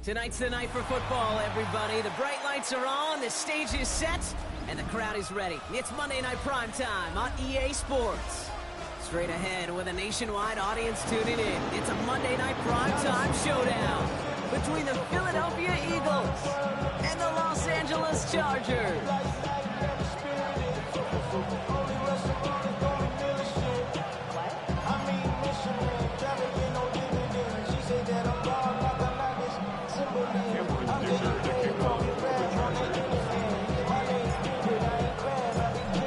Tonight's the night for football, everybody. The bright lights are on, the stage is set, and the crowd is ready. It's Monday Night Primetime on EA Sports. Straight ahead with a nationwide audience tuning in. It's a Monday Night Primetime showdown between the Philadelphia Eagles and the Los Angeles Chargers.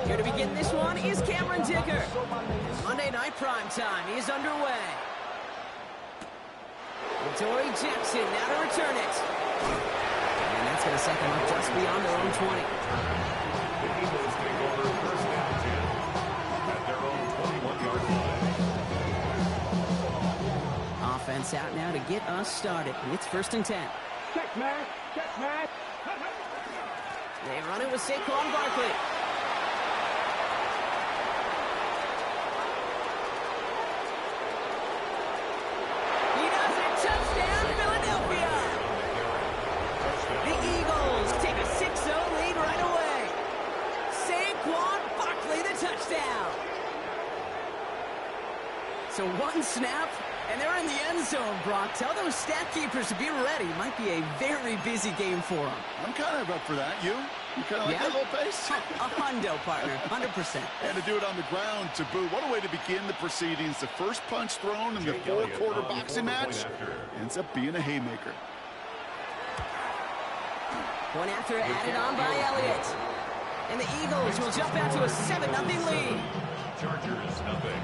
Here to begin this one is Cameron Dicker. Monday Night Primetime is underway. Torrey Jackson now to return it. And that's going to set them up just beyond their own 20. The Eagles take over first and 10 at their own 21-yard line. Offense out now to get us started. It's first and 10. Check, man. Check, man. They run it with Saquon Barkley. He does it. Touchdown, Philadelphia. The Eagles take a 6-0 lead right away. Saquon Barkley, the touchdown. So one snap, and they're in the end zone, Brock. Tell those stat keepers to be ready. Might be a very busy game for them. I'm kind of up for that. You kind of like that little pace? A hundo, partner, 100%. And to do it on the ground to boot. What a way to begin the proceedings. The first punch thrown in the four-quarter boxing match ends up being a haymaker. Point after added on by Elliott. And the Eagles will jump out to a 7-0 lead. Chargers, nothing.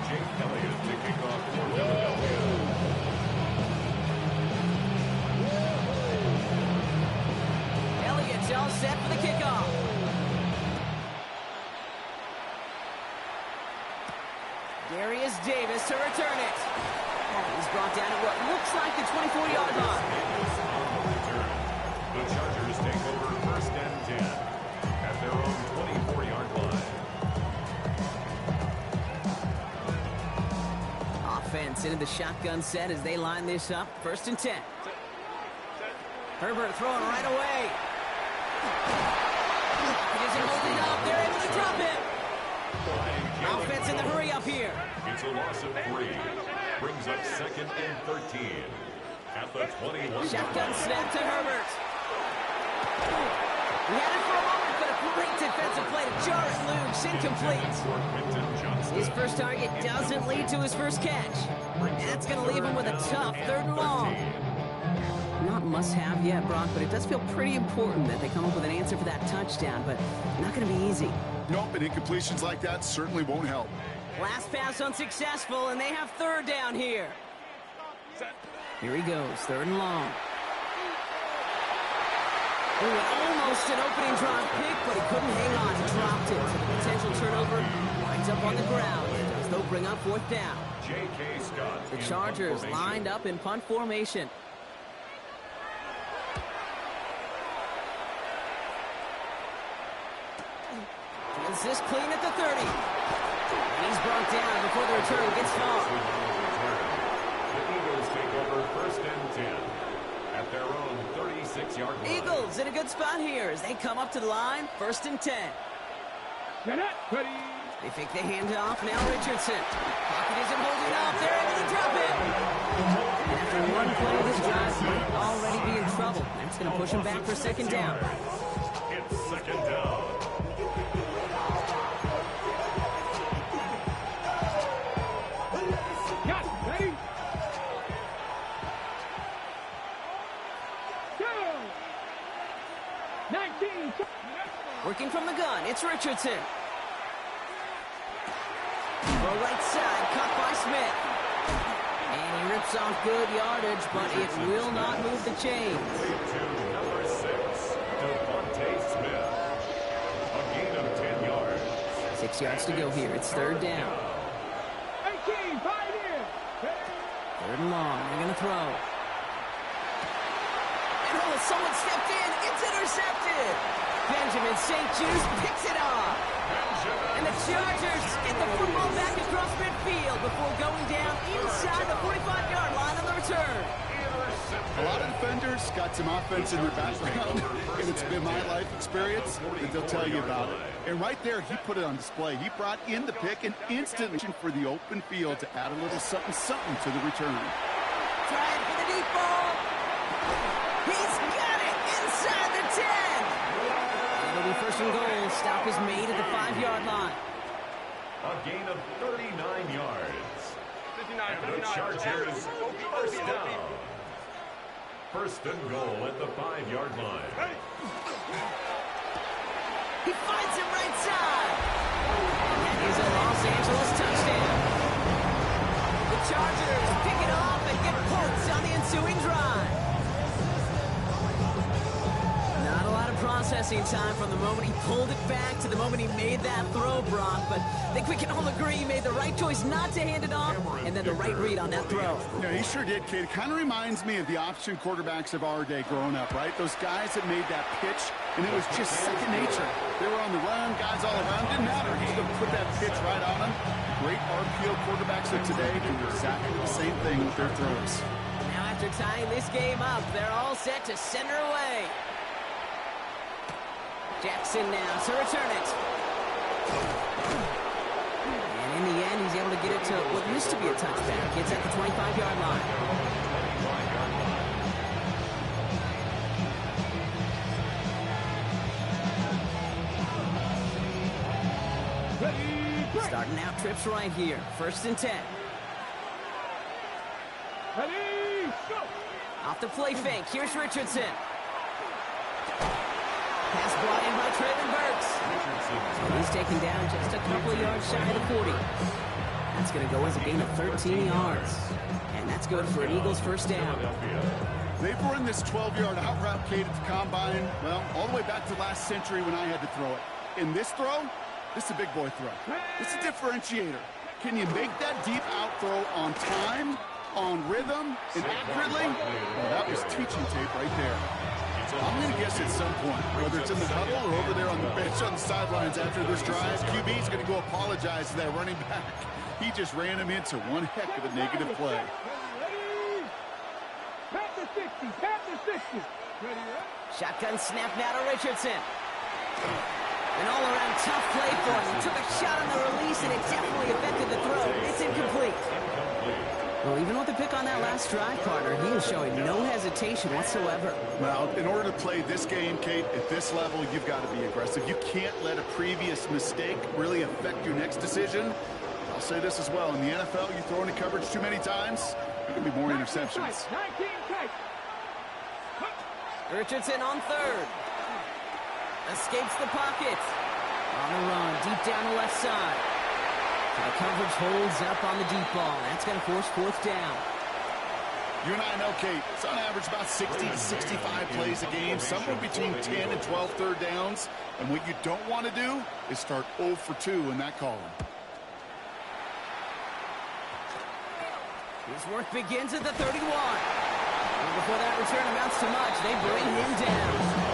Jake Elliott to kick off for Philadelphia. Elliott's all set for the kickoff. Darius Davis to return it. He's brought down at what looks like the 24-yard line. The Chargers take over first and 10 at their own 24-yard line. Offense into the shotgun set as they line this up. First and 10. Herbert throwing right away. He isn't holding up. They're able to drop it. Offense in the hurry up here. It's a loss of 3. Brings up second and 13 at the 21. Shotgun snap to Herbert. He had it for a moment, but a great defensive play to jar it loose. Incomplete. His first target doesn't lead to his first catch. That's going to leave him with a tough 3rd and long. Not must-have yet, Brock, but it does feel pretty important that they come up with an answer for that touchdown, but not going to be easy. Nope, and incompletions like that certainly won't help. Last pass unsuccessful, and they have 3rd down here. Here he goes, 3rd and long. Ooh, almost an opening drive pick, but he couldn't hang on and dropped it. So the potential turnover winds up on the ground. As they'll bring up 4th down. J.K. Scott. The Chargers lined up in punt formation. Feels this clean at the 30. And he's brought down before the return gets far. The Eagles take over first and 10 at their own 36-yard line. Eagles in a good spot here as they come up to the line. First and 10. Get it. Ready. They fake the handoff. Now Richardson. Pocket isn't holding up. They're able to drop it. And after one play, this drive might already be in trouble. That's going to push him back for 2nd down. It's 2nd down. Got it. Ready. Go. 19. Working from the gun, it's Richardson. Throw right side, cut by Smith. And he rips off good yardage, but it will not move the chains. To number 6, Devontae Smith. A gain of 10 yards. 6 yards to go here. It's 3rd down. 18. 5 in. 3rd and long. They're going to throw. And oh, someone stepped in. It's intercepted. Benjamin St. Juice picks it off. And the Chargers get the football back across midfield before going down inside the 45-yard line on the return. Intercepted. A lot of defenders got some offense in their background, and it's been my life experience that they'll tell you about it. And right there, he put it on display. He brought in the pick and instantly for the open field to add a little something to the return. Trying for the deep ball. He's got it inside the 10. It'll be first and goal. Stop is made at the 5-yard line. A gain of 39 yards. And the Chargers first down. First and goal at the 5-yard line. He finds him right side. And that is a Los Angeles touchdown. The Chargers pick it off and get points on the ensuing drive. Not a lot of processing time from the moment he pulled it back to the moment he made that throw, Brock. But I think we can all agree he made the right choice not to hand it off and then the right read on that throw. Yeah, he sure did, kid. It kind of reminds me of the option quarterbacks of our day growing up, right? Those guys that made that pitch, and it was just second nature. They were on the run, guys all around. Didn't matter. He's going to put that pitch right on them. Great RPO quarterbacks of today do exactly the same thing with their throws. Now after tying this game up, they're all set to send her away. Jackson now to return it. And in the end, he's able to get it to what used to be a touchback. It's at the 25-yard line. Starting out trips right here. First and 10. Ready, go! Off the play fake. Here's Richardson. Pass brought in by Traylon Burks. And he's taken down just a couple of yards shy of the 40. That's going to go as a gain of 13 yards. And that's good for an Eagles first down. They've run this 12-yard out route, Kate, at the combine, well, all the way back to last century when I had to throw it. In this throw, this is a big boy throw. It's a differentiator. Can you make that deep out throw on time, on rhythm, and accurately? Well, that was teaching tape right there. I'm going to guess at some point, whether it's in the huddle or over there on the bench on the sidelines after this drive, QB's going to go apologize to that running back. He just ran him into one heck of a negative play. Pat the 60, pat the 60. Ready, Shotgun snap now to Richardson. An all-around tough play for him. He took a shot on the release, and it definitely affected the throw. It's incomplete. Well, even with the pick on that last drive, partner, he is showing no hesitation whatsoever. Well, in order to play this game, Kate, at this level, you've got to be aggressive. You can't let a previous mistake really affect your next decision. I'll say this as well. In the NFL, you throw into coverage too many times, there can be more interceptions. 19 tight. Richardson on third. Escapes the pocket. On the run, deep down the left side. So the coverage holds up on the deep ball. That's going to force fourth down. You and I know, Kate, it's on average about 60 to 65 plays a game, somewhere between 10 and 12 third downs. And what you don't want to do is start 0 for 2 in that column. His work begins at the 31. And before that return amounts to much, they bring him down.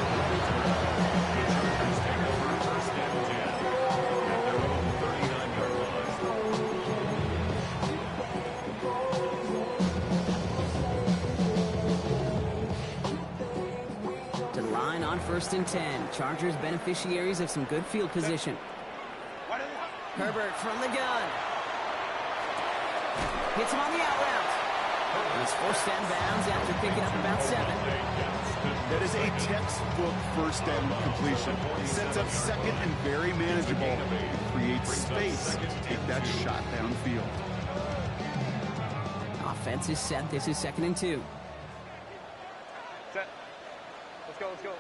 To the line on first and 10. Chargers beneficiaries of some good field position. Herbert from the gun. Hits him on the out route. He's forced down bounds after picking up about 7. That is a textbook first down completion. Sets up second and very manageable. It creates space to take that shot downfield. Offense is set. This is 2nd and 2. Set. Let's go, let's go.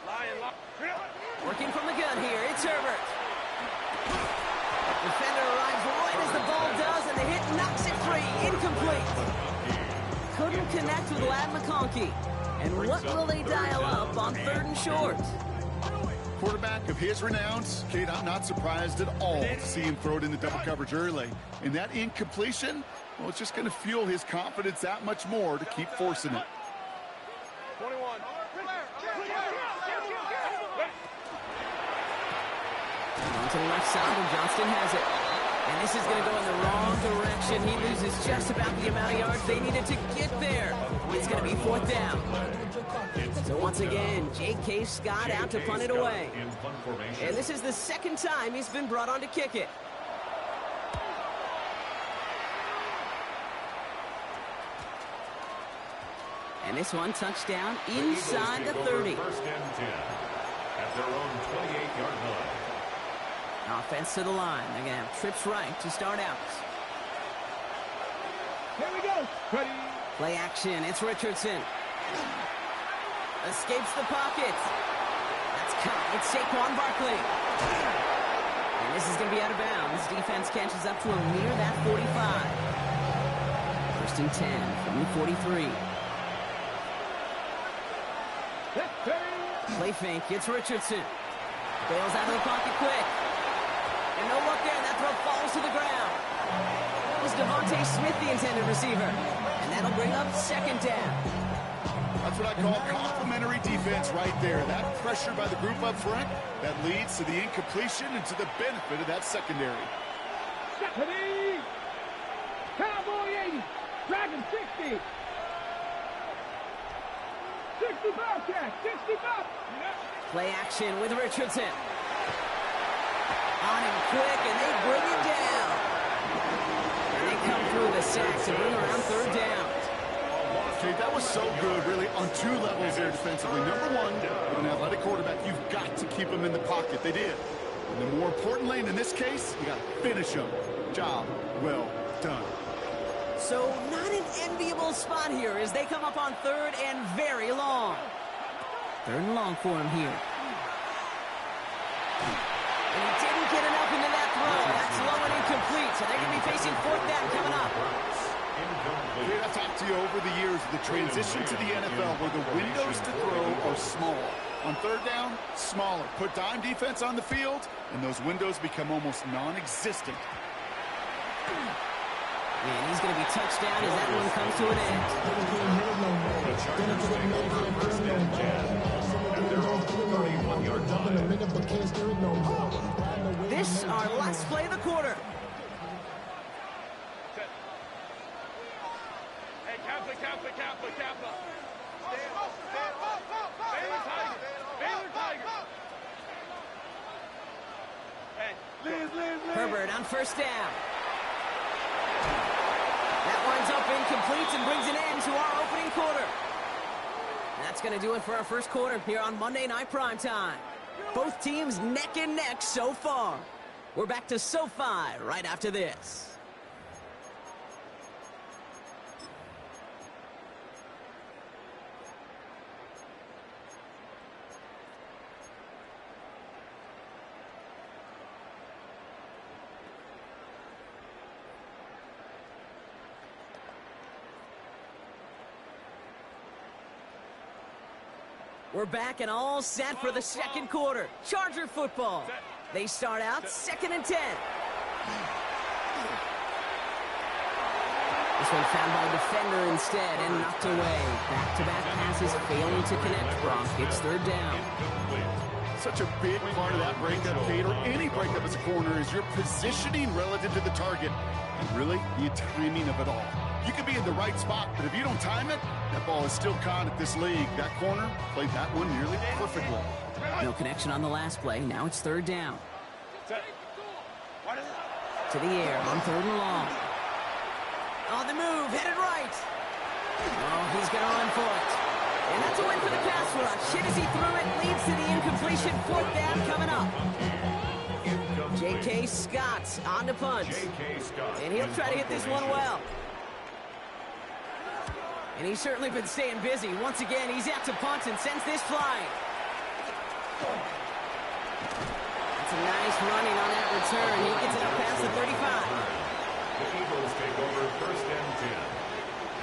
Lion, lock. Working from the gun here. It's Herbert. Defender arrives right as the ball does, and the hit knocks it free. Incomplete. Couldn't connect with Ladd McConkey. And what will they dial up on 3rd and short? Quarterback of his renowns, Kate, I'm not surprised at all to see him throw it into double coverage early. And that incompletion, well, it's just going to fuel his confidence that much more to keep forcing it. 21. On to the left side, and Johnston has it. And this is going to go in the wrong direction. He loses just about the amount of yards they needed to get there. It's going to be 4th down. So once again, J.K. Scott out to punt it away. And this is the 2nd time he's been brought on to kick it. And this one, touchdown inside the 30. First and 10 at their own 28-yard line. Offense to the line. They're going to have trips right to start out. Here we go. Ready. Play action. It's Richardson. Escapes the pocket. That's caught. It's Saquon Barkley. And this is going to be out of bounds. Defense catches up to him near that 45. First and 10 from the 43. Play fake. It's Richardson. Bails out of the pocket quick. And no look there. That throw falls to the ground. That was Devontae Smith, the intended receiver. And that'll bring up 2nd down. That's what I call complimentary defense right there. That pressure by the group up front, that leads to the incompletion and to the benefit of that secondary. Stephanie! Cowboy 80! Dragon 60! 65 catch! 65! Play action with Richardson. On him quick, and they bring him down. And they come through the sacks and bring around 3rd down. Okay, that was so good, really, on 2 levels there defensively. Number one, with an athletic quarterback, you've got to keep him in the pocket. They did. And the more importantly, in this case, you got to finish him. Job well done. So not an enviable spot here as they come up on 3rd and very long. 3rd and long for him here. And he didn't get enough into that throw. That's low and incomplete, so they're going to be facing 4th down coming up. Okay, I've talked to you over the years of the transition to the NFL where the windows to throw are small. On 3rd down, smaller. Put dime defense on the field, and those windows become almost non-existent. And he's going to be touched down as that one comes to an end. The Chargers take over first and 10 at their own 31-yard line. This our last play of the quarter. Hey, Kappa. Baylor Tiger. Hey, Liz. Herbert on 1st down. That winds up incomplete and brings an end to our opening quarter. That's going to do it for our first quarter here on Monday Night Primetime. Both teams neck and neck so far. We're back to SoFi right after this. We're back and all set for the 2nd quarter. Charger football. They start out 2nd and 10. This one found by a defender instead and knocked away. Back-to-back passes failing to connect. Bronx gets 3rd down. Such a big part of that breakup, Kate, or any breakup as a corner, is your positioning relative to the target. And really, the timing of it all. You could be in the right spot, but if you don't time it, that ball is still caught at this league. That corner played that one nearly perfectly. No connection on the last play. Now it's 3rd down. To the air on 3rd and long. On the move, headed right. Oh, he's going to run for it. And that's a win for the pass rush. Hit as he threw it, leads to the incompletion. 4th down coming up. J.K. Scott on the punt. And he'll try to hit this one well. And he's certainly been staying busy. Once again, he's out to punt and sends this flying. That's a nice running on that return. He gets it up past the 35. The Eagles take over first and 10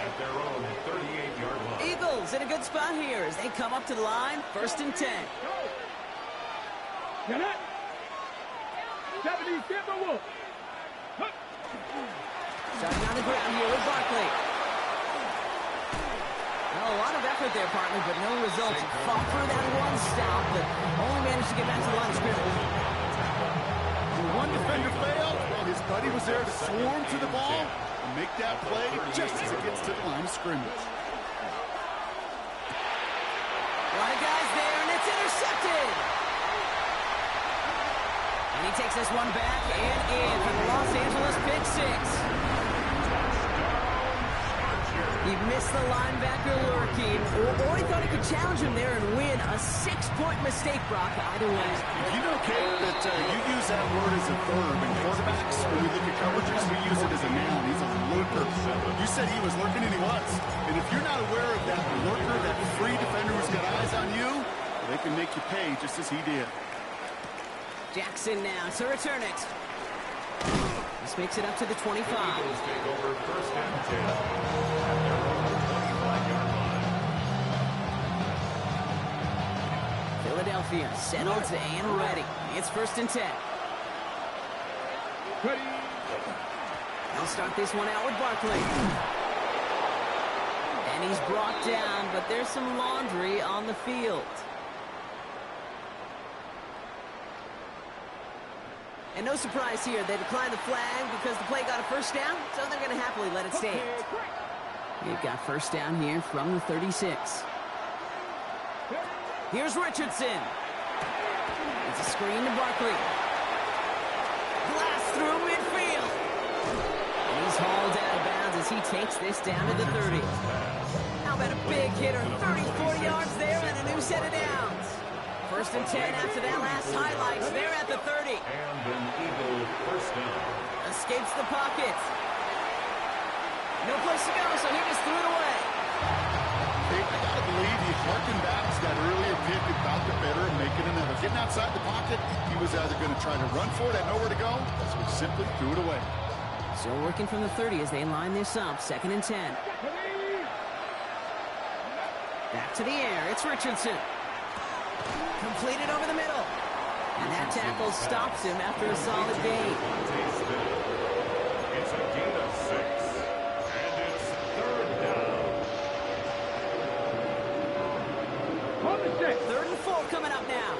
at their own 38-yard line. Eagles in a good spot here as they come up to the line. 1st and 10. Get it. 70, Timber Wolf. Starting on the ground here with Barkley. Well, a lot of effort there, partner, but no results. Fought through that one stop, but only managed to get back to the line of scrimmage. one defender failed, well, his buddy was there to swarm to the ball and make that play just as it gets to the line of scrimmage. A lot of guys there, and it's intercepted. And he takes this one back and in for the Los Angeles pick six. He missed the linebacker lurking, or he thought he could challenge him there and win. A 6-point mistake, Brock, either way. You know, Kate, that you use that word as a verb in quarterbacks. When we look at coverages, we use it as a noun. He's a lurker. You said he was lurking, and he was. And if you're not aware of that lurker, that free defender who's got eyes on you, well, they can make you pay just as he did. Jackson now to return it. This makes it up to the 25. Eagles take over first and 10 at their own 25-yard line. Philadelphia settled and ready. It's first and 10. They'll start this one out with Barkley. And he's brought down, but there's some laundry on the field. And no surprise here, they declined the flag because the play got a first down, so they're going to happily let it stand. They've got first down here from the 36. Here's Richardson. It's a screen to Barkley. Blast through midfield. And he's hauled out of bounds as he takes this down to the 30. How about a big hitter, 34 yards there and a new set of downs. First and 10 after that last highlights. They're at the 30. And an Eagle first down. Escapes the pocket. No place to go, so he just threw it away. Hey, I gotta believe he harkened back to that earlier pick and thought the better of making another. Getting outside the pocket, he was either going to try to run for it, had nowhere to go, so he simply threw it away. Still working from the 30 as they line this up. Second and 10. Back to the air. It's Richardson. Completed over the middle. And that tackle stops him after a solid gain. It's a gain of 6. And it's third down. Third and 4 coming up now.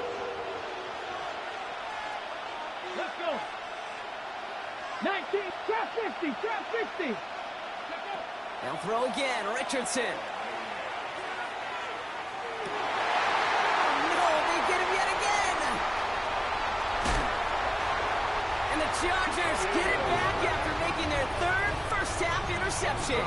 Let's go. 19, trap 50, trap 50. They'll throw again. Richardson. Chargers get it back after making their third first-half interception.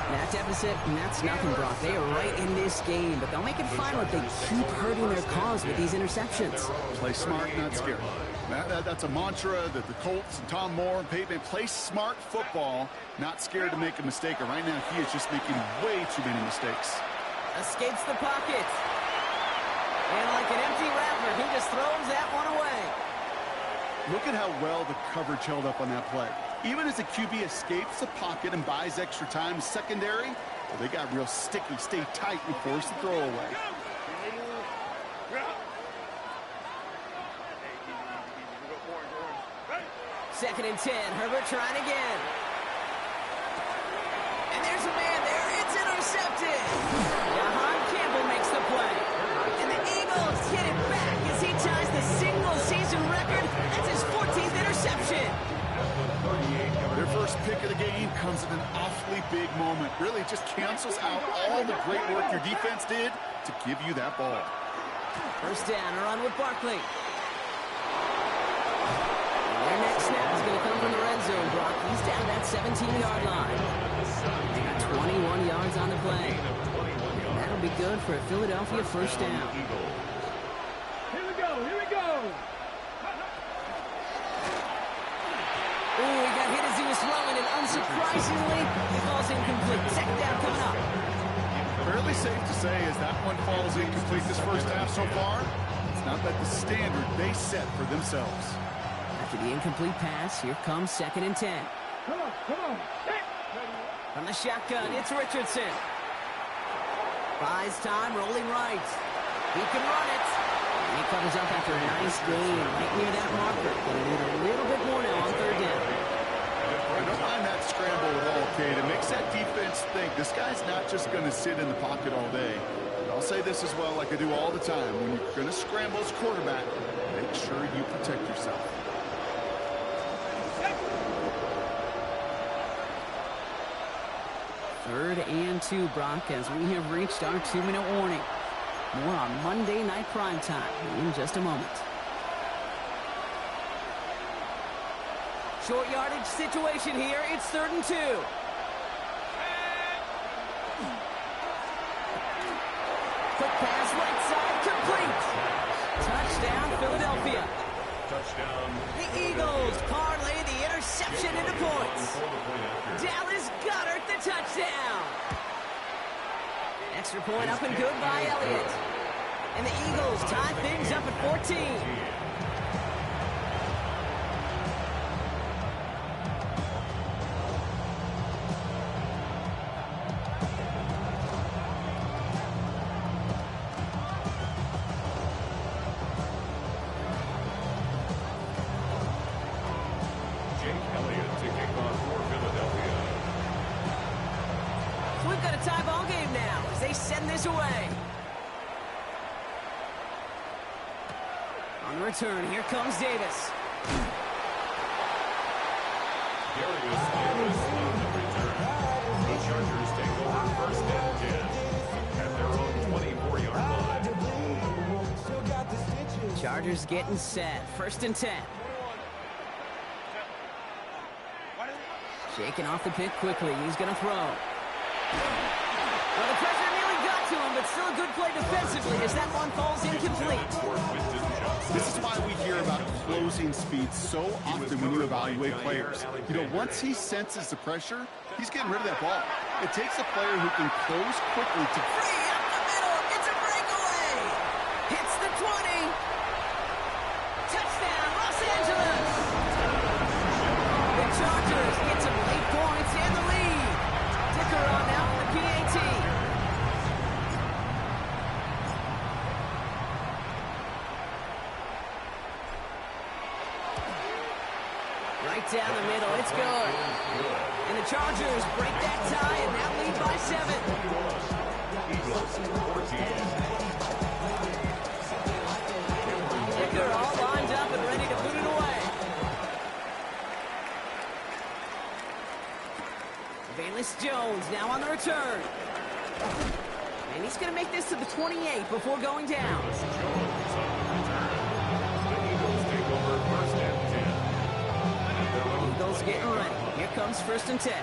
That deficit, and that's nothing, Brock. They are right in this game, but they'll make it final if they keep hurting their cause with these interceptions. Play smart, not scared. That's a mantra that the Colts and Tom Moore and Peyton play smart football, not scared to make a mistake. And right now, he is just making way too many mistakes. Escapes the pocket. And like an empty wrapper, he just throws that one away. Look at how well the coverage held up on that play. Even as the QB escapes the pocket and buys extra time secondary, well, they got real sticky, stay tight, and force the throw away. Second and 10, Herbert trying again. And there's a man there, it's intercepted. Jahan Campbell makes the play. And the Eagles get it back as he ties the single-season record. That's his 14th interception. Their first pick of the game comes at an awfully big moment. Really just cancels out all the great work your defense did to give you that ball. First down, a run with Barkley. And their next snap is going to come from the red zone, Brock. He's down that 17-yard line. They got 21 yards on the play. And that'll be good for a Philadelphia first down. Here we go, here we go. Ooh, he got hit as he was throwing, and unsurprisingly, he falls incomplete. Second down coming up. Fairly safe to say as that one falls incomplete this first half so far, it's not that the standard they set for themselves. After the incomplete pass, here comes second and 10. Come on, come on. Hey. From the shotgun, it's Richardson. Buys time, rolling right. He can run it. And he covers up after a nice gain, right near that marker. Going to need a little bit more now on third down. I don't mind that scramble at all, Kate. It makes that defense think this guy's not just going to sit in the pocket all day. But I'll say this as well, like I do all the time. When you're going to scramble as quarterback, make sure you protect yourself. 3rd and 2, Brock, as we have reached our 2-minute warning. More on Monday Night Primetime in just a moment. Short yardage situation here. It's 3rd and 2. Quick pass right side, complete. Touchdown, Philadelphia. Touchdown. The Eagles parlay the interception into points. Dallas Goedert the touchdown. Extra point up and good by Elliott. And the Eagles tie things up at 14. We've got a tie ball game now as they send this away. On the return, here comes Davis. Darius Davis on the return. The Chargers take over 1st and 10 at their own 24-yard line. Chargers getting set. 1st and 10. Shaking off the pick quickly. He's going to throw. Well, the pressure nearly got to him, but still a good play defensively as that one falls incomplete. This is why we hear about closing speed so often when you evaluate players. You know, once he senses the pressure, he's getting rid of that ball. It takes a player who can close quickly to... Free up the middle. It's a breakaway. Hits the 20. Touchdown, Los Angeles. The Chargers get some late points and the lead. Dicker on now for the PAT. Right down the middle, it's good. And the Chargers break that tie and now lead by 7. Dicker all lined up and ready to put it away. Valus Jones now on the return. And he's going to make this to the 28 before going down. Eagles getting ready. Here comes 1st and 10.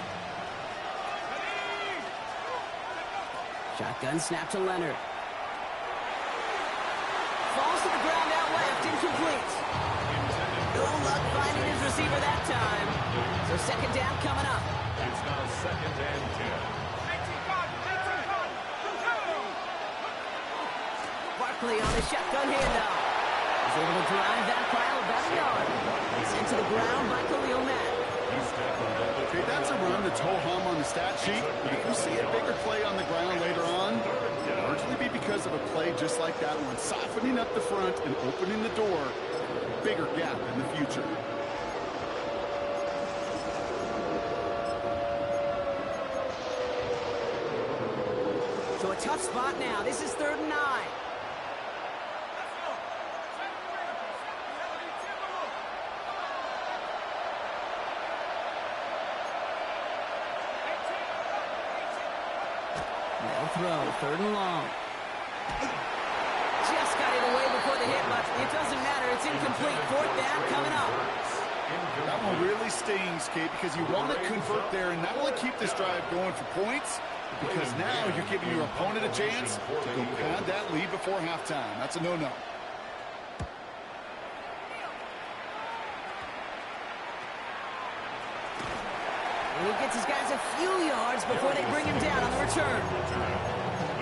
Shotgun snap to Leonard. Falls to the ground out left, incomplete. No luck finding his receiver that time. So 2nd down coming up. It's now 2nd and 10. Barkley on the shotgun handoff. He's able to drive that pile about a yard. Sent to the ground by Khalil Mack. Okay, that's a run that's ho-hum on the stat sheet. But if we see a bigger play on the ground later on, it'll largely be because of a play just like that one, softening up the front and opening the door. Bigger gap in the future. So a tough spot now. This is 3rd and 9. They'll throw. 3rd and long. Just got it away before the hit, but it doesn't matter. It's incomplete. 4th down coming up. That one really stings, Kate, because you want to convert there and not only keep this drive going for points, because now you're giving your opponent a chance to go pad that lead before halftime. That's a no-no. And he gets his guys a few yards before they bring him down on the return.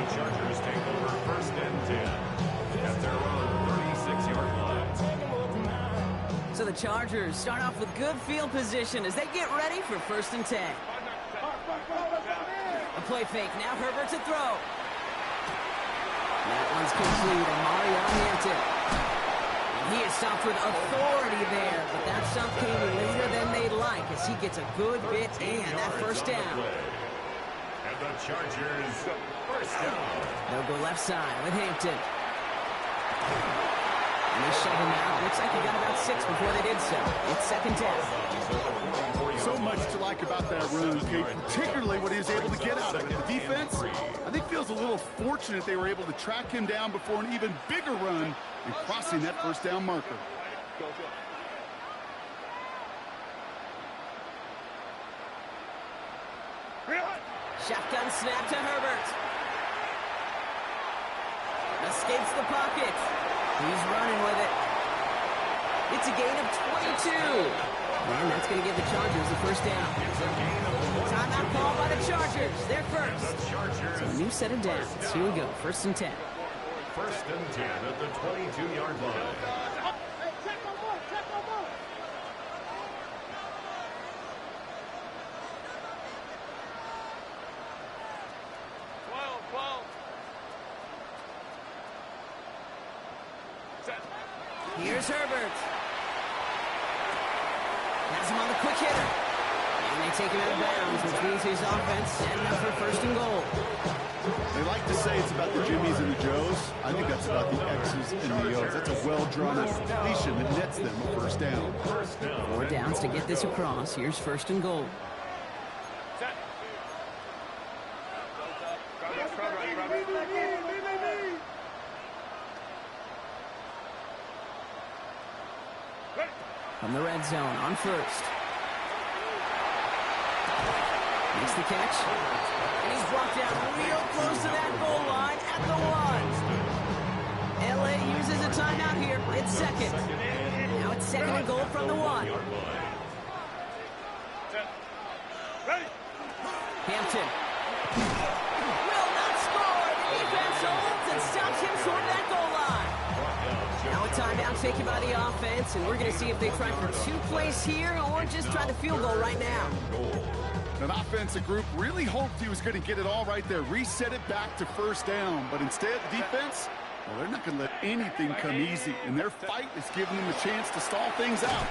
The Chargers take over 1st and 10 at their own 36-yard line. So the Chargers start off with good field position as they get ready for 1st and 10. A play fake. Now Herbert to throw. That one's complete. Amari on Hampton. And he is stopped with authority there, but that stop came later than they'd like as he gets a good bit and that 1st down. And the Chargers 1st down. They'll go left side with Hampton. And they shove him out. Looks like he got about 6 before they did so. It's second down. So much to like about that run, Kate, particularly what he was able to get out of it. The defense, I think, feels a little fortunate they were able to track him down before an even bigger run and crossing that first down marker. Shotgun snap to Herbert. Escapes the pocket. He's running with it. It's a gain of 22. And that's going to give the Chargers the first down. Timeout called by the Chargers. They're first. So a new set of downs. Here we go. First and 10. First and 10 at the 22-yard line. Here's Herbert. Has him on the quick hitter. And they take him out of bounds, which means his offense setting up for first and goal. They like to say it's about the Jimmies and the Joes. I think that's about the X's and the O's. That's a well-drawn-out completion that nets them a first down. 4 downs to get this across. Here's first and goal. From the red zone on first. Makes the catch. And he's brought down real close to that goal line at the 1. LA uses a timeout here. It's second. Now it's second and goal from the 1. Hampton. Will not score. The defense holds and stops him short of that goal line. Now a timeout taken by the offense, and we're going to see if they try for 2 plays here or just try the field goal right now. An offensive group really hoped he was going to get it all right there, reset it back to first down. But instead, the defense, well, they're not going to let anything come easy. And their fight is giving them a chance to stall things out.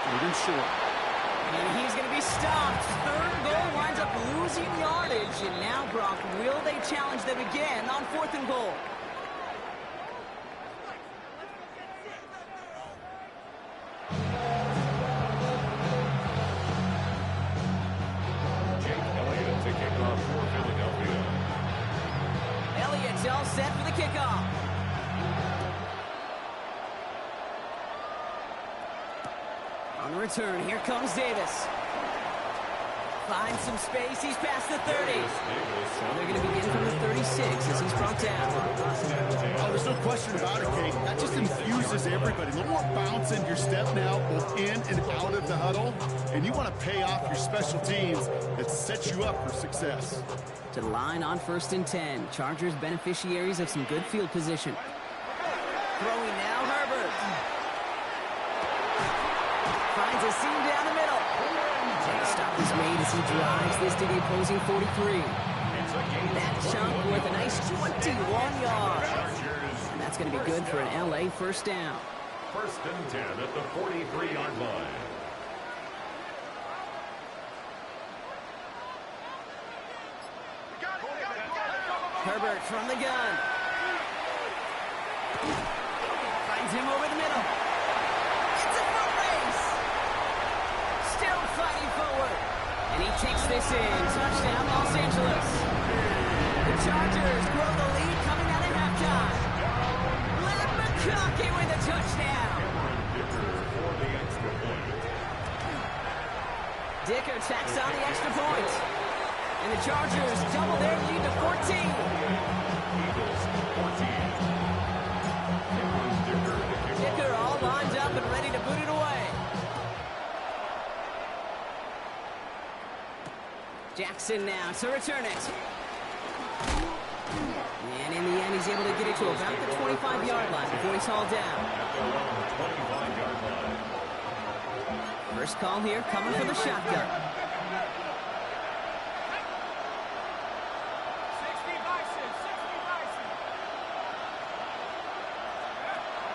Third and short. And he's going to be stopped. Third goal winds up losing yardage. And now, Brock, will they challenge them again on 4th and goal? All set for the kickoff. On the return, here comes Davis. Finds some space, he's past the 30. So they're going to begin from the 36 as he's brought down. Oh, there's no question about it, Kate. That just infuses everybody. A little more bounce in your step now, both in and out of the huddle. And you want to pay off your special teams that sets you up for success. To the line on 1st and 10. Chargers beneficiaries of some good field position. Throwing now, Herbert. Finds a seam down the middle. And the stop is made as he drives this to the opposing 43. That chunk worth a nice 21 yards. And that's going to be good for an LA first down. First and 10 at the 43-yard line. Herbert from the gun. Finds him over the middle. It's a foot race. Still fighting forward. And he takes this in. Touchdown, Los Angeles. The Chargers grow the lead coming out at halftime. Leonard McConkey with a touchdown. Dicker tacks on the extra point. And the Chargers double their lead to 14. Dicker all lined up and ready to boot it away. Jackson now to return it. And in the end, he's able to get it to about the 25-yard line before he's hauled down. First call here coming from the shotgun.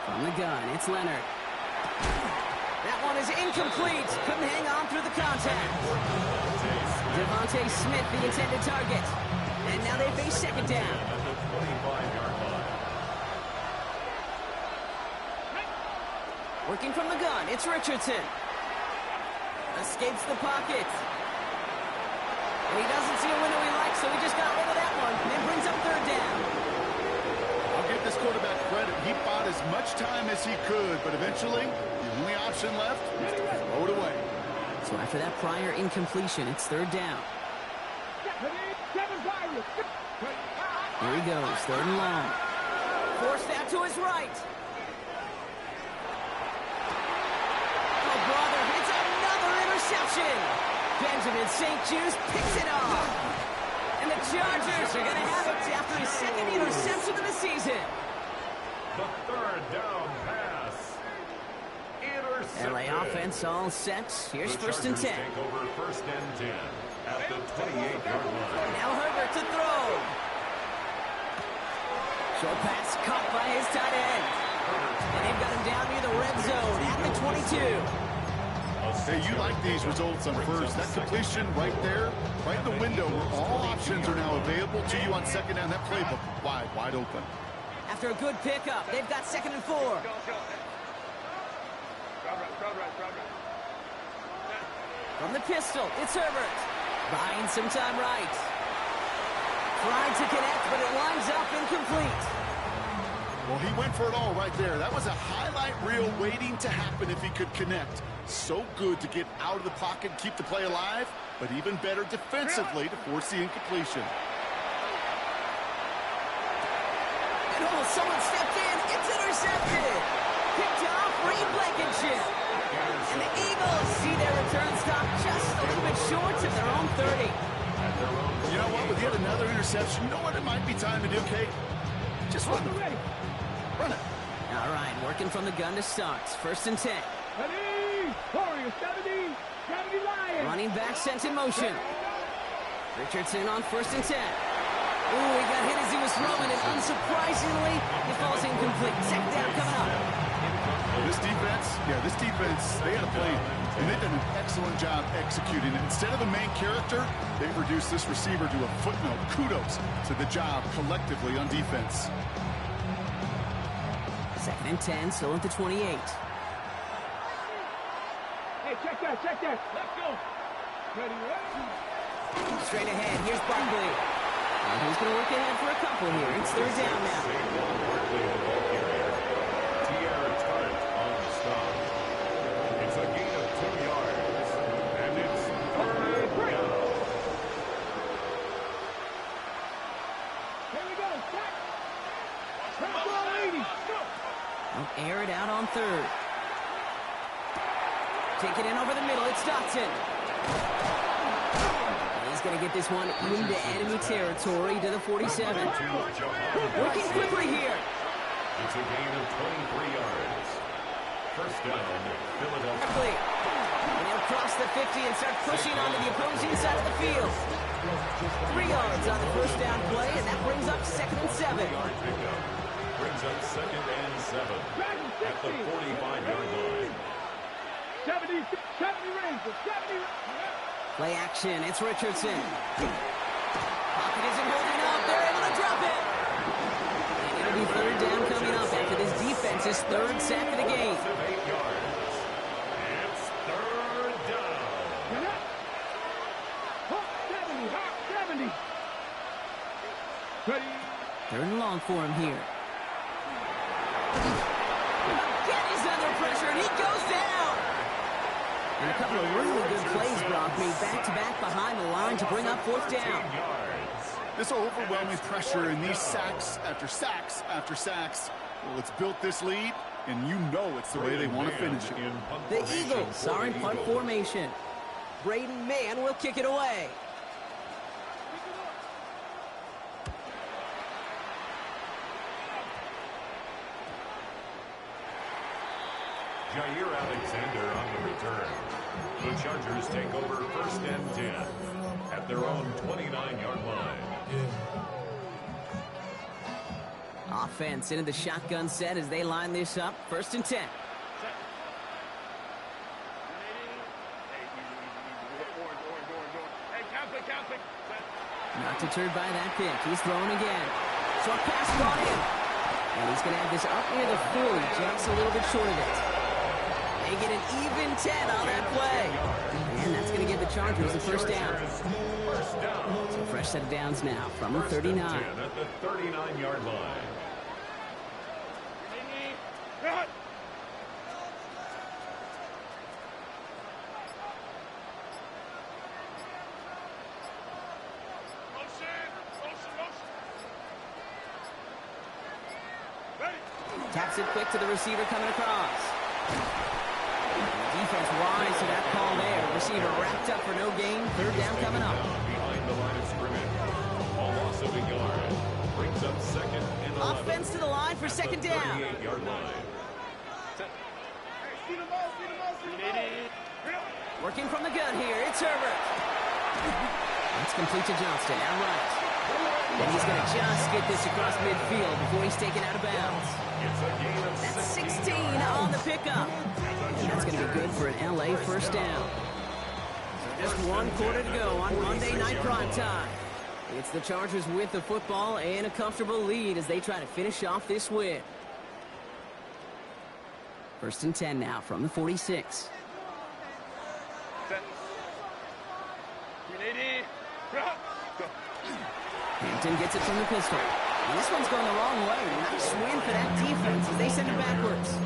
From the gun, it's Leonard. That one is incomplete. Couldn't hang on through the contact. Devontae Smith, the intended target. And now they face second down. Working from the gun, it's Richardson. Escapes the pocket. And he doesn't see a window he likes, so he just got rid of that one. And then brings up third down. I'll give this quarterback credit. He bought as much time as he could, but eventually, the only option left was to throw it away. So after that prior incompletion, it's third down. Here he goes, third and long. Forced out to his right. Oh, brother, it's another interception. Benjamin St. Juice picks it off. And the Chargers are going to have it after his second interception of the season. The third down pass. Intercepted. LA offense all set. Here's first and 10. Take over first and 10 at the 28-yard line. Now Herbert to throw. Short pass caught by his tight end. And they've got him down near the red zone at the 22. Hey, you like these results on first. That completion right there, right in the window where all options are now available to you on second down. That playbook wide open. After a good pickup, they've got second and 4. From the pistol, it's Herbert. Buying some time right. Trying to connect, but it lines up incomplete. Well, he went for it all right there. That was a highlight reel waiting to happen if he could connect. So good to get out of the pocket and keep the play alive, but even better defensively to force the incompletion. And oh, someone stepped in. It's intercepted. Picked off Reed Blankenship. And the Eagles see their return stop just a little bit short of their own 30. You know what? With yet another interception, you know what it might be time to do, Kate? Just run it. Run it. All right, working from the gun to start. First and 10. Ready? Warriors, 70 Lions. Running back sent in motion. Richardson on first and 10. Ooh, he got hit as he was throwing, and unsurprisingly, it falls incomplete. Second down coming up. This defense, they had a plan, and they've done an excellent job executing it. Instead of the main character, they've reduced this receiver to a footnote. Kudos to the job collectively on defense. Second and 10, still at the 28. Hey, check that. Let's go. Ready? Straight ahead, here's Barkley. He's going to work ahead for a couple here. It's third down now. It's a gain of 2 yards, and it's third down. Here we go. Check. Let's go, ladies. They'll air it out on third. Take it in over the middle. It's Dotson. He's going to get this one into enemy territory to the 47. Working quickly here. It's a gain of 23 yards. First down, Philadelphia. And they'll cross the 50 and start pushing onto the opposing side of the field. 3 yards on the first down play, and that brings up second and 7. Brings up second and 7 at the 45-yard line. 70 Rangers, 70. Play action, it's Richardson. Pocket isn't holding up, they're able to drop it. And it'll be third down coming up after this defense's third sack of the game. 8 yards. It's third down. 70. Ready? Third and long for him here. Again, he's under pressure, and he goes down. And a couple of really good plays, Brock, made back-to-back behind the line to bring up fourth down. This overwhelming pressure and these sacks after sacks after sacks, well, it's built this lead, and you know it's the way they want to finish it. The Eagles are in punt formation. Braden Mann will kick it away. Jair Alexander on the return. The Chargers take over first and 10 at their own 29-yard line. Offense into the shotgun set as they line this up. First and 10. Not deterred by that pick. He's throwing again. Short pass brought in. And he's going to have this up near the 40, just a little bit short of it. They get an even 10 on that play. And that's going to give the Chargers a first down. So fresh set of downs now from the 39. At the 39-yard line. Taps it quick to the receiver coming across. Defense wise to that call there. Receiver wrapped up for no gain. Third down coming up. Behind the line of scrimmage. A loss of a yard. Brings up second and 11. Offense to the line for second down. 38-yard line. Working from the gun here. It's Herbert. That's complete to Johnston. Now right. And he's going to just get this across midfield before he's taken out of bounds. That's 16 on the pickup. And that's going to be good for an LA first down. So just one quarter to go on Monday Night Primetime. It's the Chargers with the football and a comfortable lead as they try to finish off this win. First and 10 now from the 46. Hampton gets it from the pistol. And this one's going the wrong way. Nice win for that defense as they send it backwards.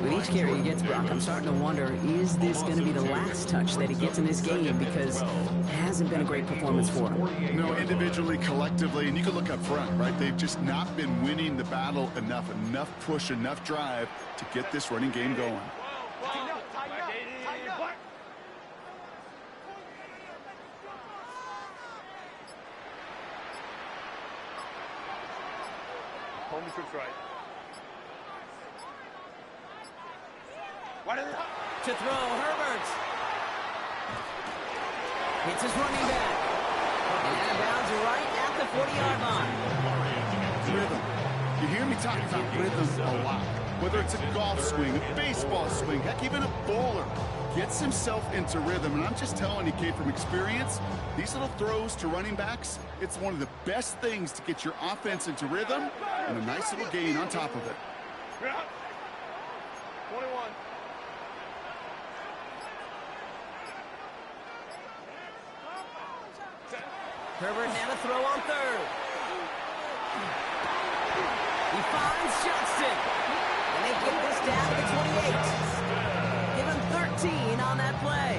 With each carry he gets, Brock, I'm starting to wonder, is this going to be the last touch that he gets in this game? Because it hasn't been a great performance for him. No, individually, collectively, and you can look up front, right? They've just not been winning the battle enough push, enough drive to get this running game going. Home troops right. To throw, Herbert. Hits his running back. And out of bounds right at the 40-yard line. Rhythm. You hear me talking about rhythm a lot. Whether it's a golf swing, a baseball swing, heck, even a bowler gets himself into rhythm. And I'm just telling you, kid, from experience, these little throws to running backs, it's one of the best things to get your offense into rhythm and a nice little gain on top of it. 21. Herbert now to throw on third. He finds Johnston. And they get this down to the 28. Give him 13 on that play.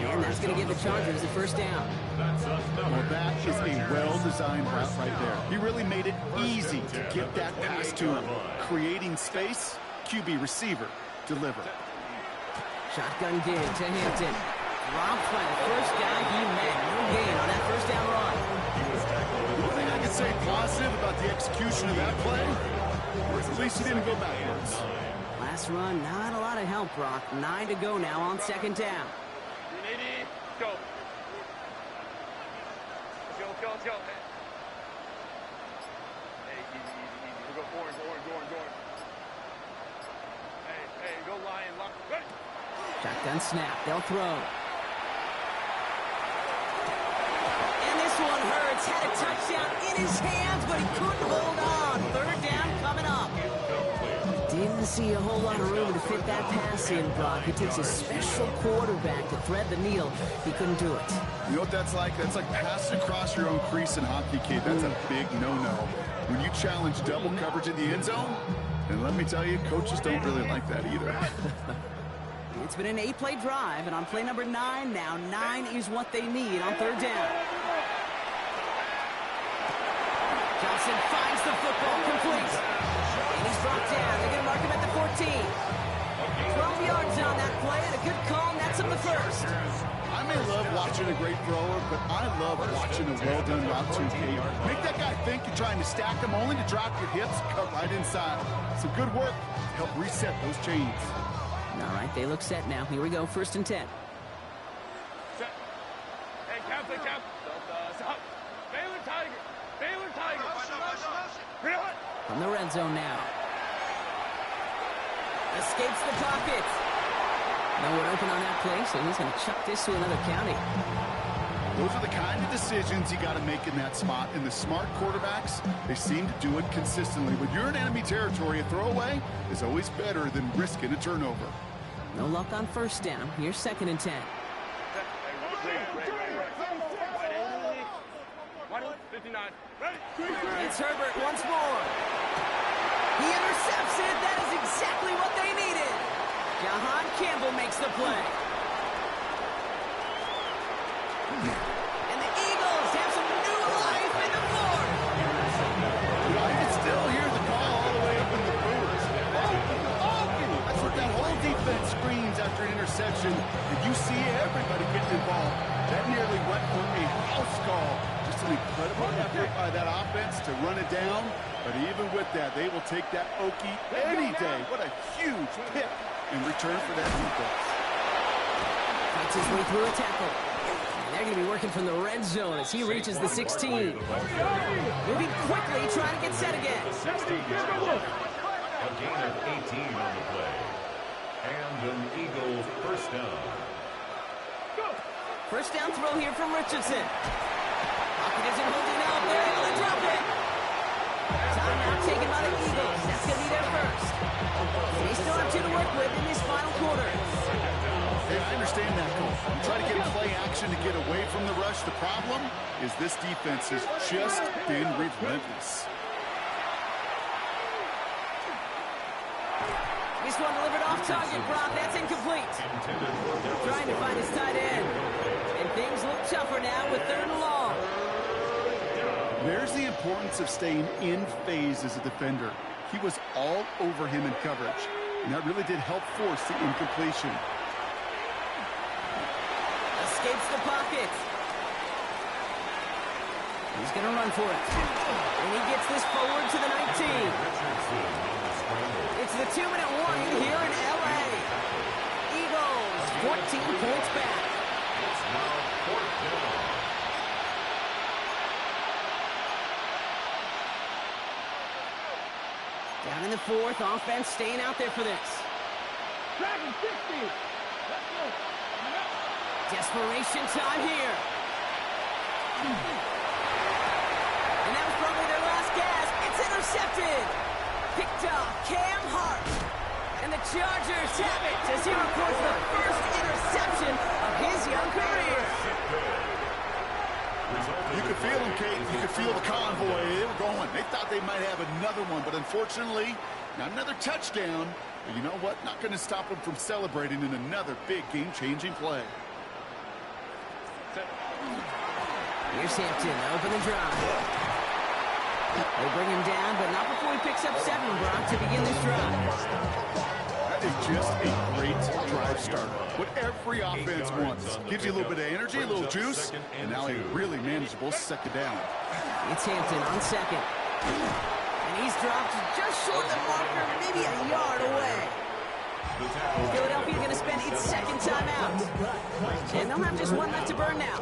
And that's going to give the Chargers the first down. Well, that is a well-designed route right there. He really made it easy to get that pass to him. Creating space, QB receiver, deliver. Shotgun give to Hampton. Dropped by the first guy he met. No gain on that first down run. One thing I can say positive about the execution of that play, at least he didn't go backwards. Last run, not a lot of help, Brock. 9 to go now on second down. Go. Let's go. Hey, easy. We'll go orange. Hey, go Lion. Ready? Shotgun snap. They'll throw. And this one hurts. Had a touchdown in his hands, but he couldn't hold on. Third down coming up. Didn't see a whole lot of room to fit that pass in, Brock. It takes a special quarterback to thread the needle. He couldn't do it. You know what that's like? That's like passing across your own crease in hockey, kid. That's a big no-no. When you challenge double coverage in the end zone, and let me tell you, coaches don't really like that either. It's been an 8-play drive, and on play number 9 now, 9 is what they need on third down. Johnson finds the football complete. And he's brought down. They're going to mark him at the 14. 12 yards on that play, and a good call nets him the first. I may love watching a great thrower, but I love watching a well-done route to Kate. Make that guy think you're trying to stack him, only to drop your hips, cut right inside. Some good work to help reset those chains. All right, they look set now. Here we go, first and 10. Set. Hey, cap. Stop. Baylor Tiger. From the red zone now. Escapes the pocket. No one open on that play, so he's going to chuck this to another county. Those are the kind of decisions you got to make in that spot. And the smart quarterbacks, they seem to do it consistently. When you're in enemy territory, a throwaway is always better than risking a turnover. No luck on first down. Here's 2nd and 10. It's Herbert once more. He intercepts it. That is exactly what they needed. Jahan Campbell makes the play. And the Eagles have some new life in the fourth. I can still hear the call all the way up in the booth. That's what that whole defense screams after an interception. And you see everybody getting involved. That nearly went for a house call. Just an incredible effort by that offense to run it down. But even with that, they will take that Okie any day. What a huge pick in return for that defense. Fights his way through a tackle. And they're going to be working from the red zone as he reaches the 16. Moving quickly, trying to get set again. A gain of 18 on the play. And an Eagles first down. First down throw here from Richardson. Pocket isn't holding out. They're able to drop it. Timeout taken by the Eagles. That's going to be their first. They still have 2 to work with in this final quarter. Hey, I understand that, Cole. You try to get play action to get away from the rush. The problem is this defense has just been relentless. This one delivered off target, Brock. That's incomplete. Trying to find his tight end. And things look tougher now with 3rd and long. There's the importance of staying in phase as a defender. He was all over him in coverage, and that really did help force the incompletion. Escapes the pocket. He's going to run for it. And he gets this forward to the 19. It's the 2-minute warning here in L.A. Eagles, 14 points back. It's now 4th down. Down in the 4th, offense staying out there for this. Desperation time here. And that was probably their last gasp. It's intercepted. Picked off Cam Hart. And the Chargers have it as he records the first interception of his young career. You could feel them, Kate. You could feel the convoy. They were going. They thought they might have another one, but unfortunately, not another touchdown. But you know what? Not going to stop them from celebrating in another big game-changing play. Here's Hampton, open the drive. They bring him down, but not before he picks up 7, Brock, to begin this drive. That is just a great drive starter. What every offense wants. Gives you a little bit of energy, a little juice, and now a really manageable 2nd down. It's Hampton on 2nd. And he's dropped just short of the marker, maybe a yard away. Philadelphia going to spend its 2nd timeout. And they'll have just 1 left to burn now.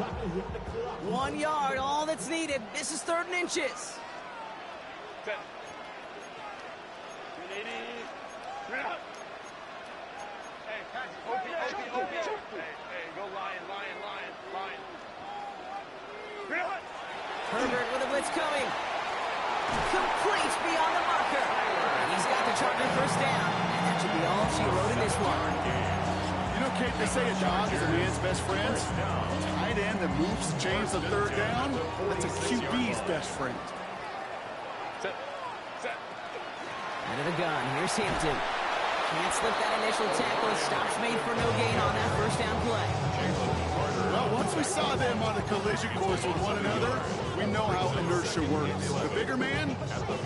1 yard, all that's needed. This is 3rd and inches. Herbert with a blitz coming. Complete beyond the marker. And he's got the Charger first down. And that should be all she wrote in this one. You know, Kate, they say a dog is a man's best friend. Tight end that moves the chains of 3rd down, that's a QB's best friend. Out of the gun, here's Hampton. Can't slip that initial tackle. Stops made for no gain on that first down play. Well, once we saw them on the collision course with one another, we know how inertia works. The bigger man,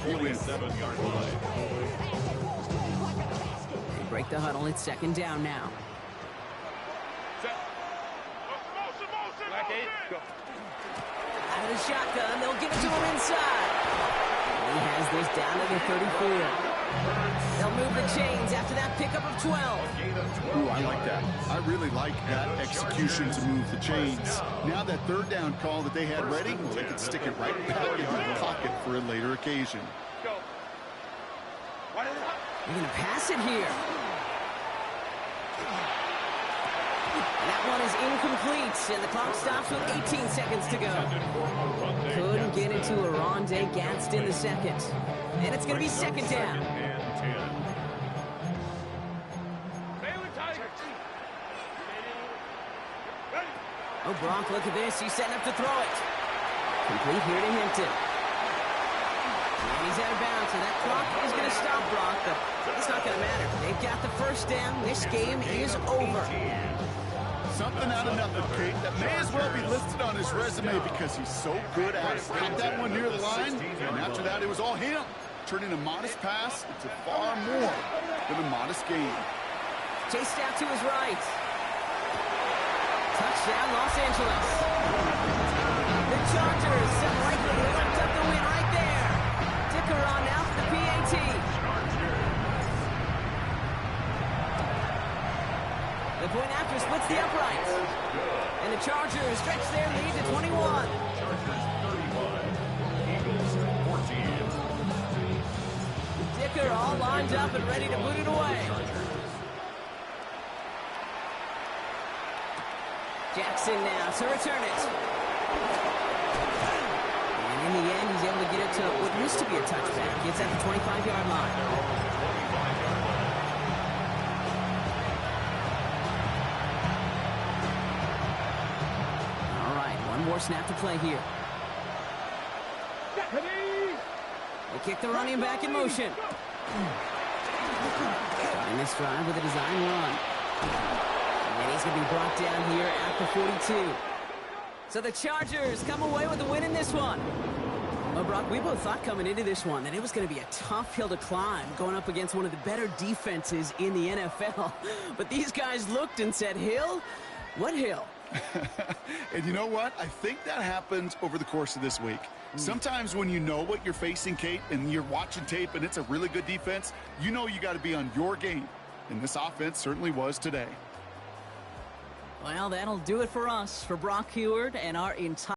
he wins. They break the huddle. It's 2nd down now. Out of the shotgun, they'll give it to him inside. He has this down to the 34. They'll move the chains after that pickup of 12. Ooh, I like that. I really like that execution to move the chains. Now that 3rd down call that they had ready, well, they can stick it right back in the pocket for a later occasion. They're going to pass it here. That one is incomplete, and the clock stops with 18 seconds to go. Couldn't get into a Rondé Gadsden in the 2nd. And it's going to be 2nd down. Oh, Brock, look at this. He's setting up to throw it. Complete here to Hinton. And he's out of bounds, so that clock is going to stop Brock, but it's not going to matter. They've got the first down. This game is over. Something out of nothing, Kate, that may as well be listed on his resume because he's so good at it. Got that one near the line, and after that, it was all him. Turning a modest pass into far more than a modest gain. Chased out to his right. Touchdown, Los Angeles. The Chargers set likely to lift up the win right there. Dicker on now for the PAT. The point after splits the uprights. And the Chargers stretch their lead to 21. Chargers 31, Eagles 14. Dicker all lined up and ready to boot it away. Jackson now to return it. And in the end, he's able to get it to what used to be a touchback. Gets at the 25-yard line. All right, one more snap to play here. They kick the running back in motion. Starting this drive with a design run. And he's going to be brought down here at the 42. So the Chargers come away with the win in this one. Well, Brock, we both thought coming into this one that it was going to be a tough hill to climb going up against one of the better defenses in the NFL. But these guys looked and said, Hill? What hill? And you know what? I think that happened over the course of this week. Sometimes when you know what you're facing, Kate, and you're watching tape and it's a really good defense, you know you got to be on your game. And this offense certainly was today. Well, that'll do it for us, for Brock Heward and our entire